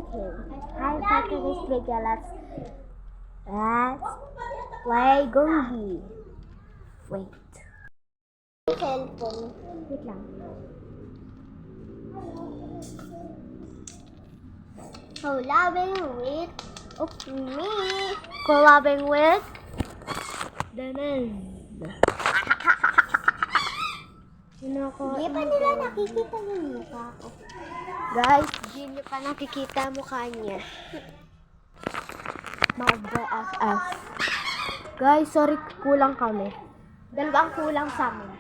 Okay. Hi, back to this video. Let's play Gongi. Wait. Cellphone. Wait lang. Collabing with me. Collabing with Danan. Hindi pa nila nakikita yung mukha ko. Guys, hindi nyo pa nakikita mukha niya. Mag-BFF. Guys, sorry, kulang kami. Dalawang kulang sa amin.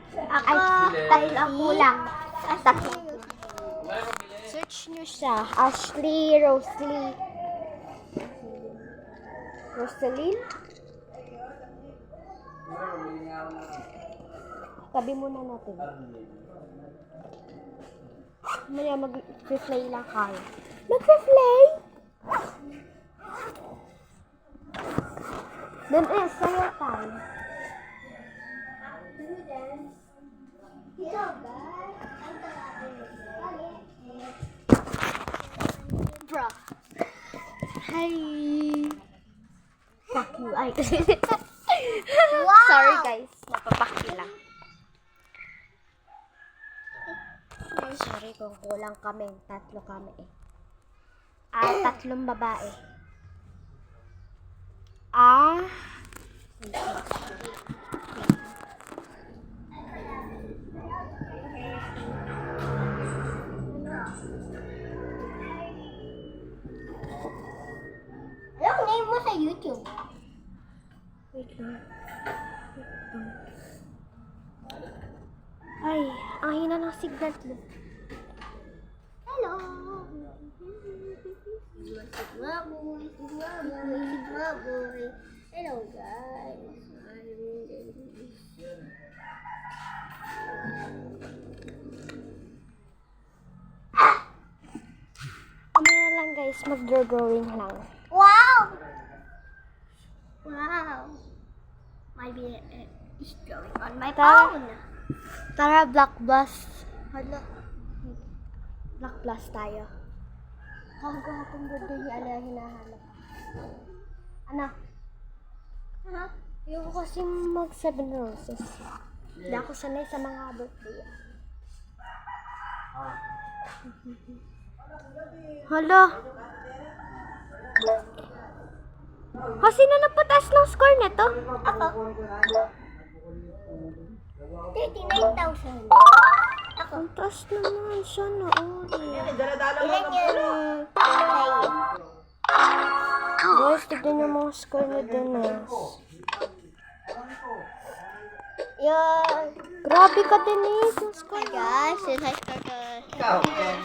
Dahil ang kulang. Tatlo. Search nyo siya. Ashley, Rosalie. Rosaline? Tabi muna natin. Maya mag-replay lang kayo. Mag-replay? Then sayo tayo. Bro. Hi. Fuck you. Ay. Wow. Sorry guys. Mapapaki lang. Sorry kung kulang kami. Tatlo kami eh. Tatlong babae. Anong name mo sa YouTube? Wait lang. Ay, ang hina ng signal mo. Hello! Sigma boy. Hello guys. Mamaya lang guys, mag-drawing lang. Wow! Wow! My BFF is drawing on my phone. Tara, Black Blast. Hala. Black Blast tayo. Kagahapong birthday ni Ala hinahanap. Ano? Ha? Yung kasi mag 7 roses. Hindi ako sanay sa mga birthday. Hala. Sino napataas ng score nito? Ako. 39,000. Ako. Ang taas naman siya noon. Ilan yun? Sa'yo. Guys, tignan yung mga score ni Denise. Yan. Grabe ka, Denise. Yung score. Guys, yung score ko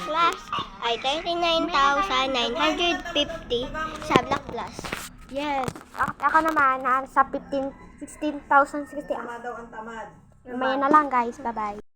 Plus ay 39,950 sa Black Plus. Yes. Ako naman, sa 16,060. Tamad daw ang tamad. Mamaya na lang guys. Bye-bye.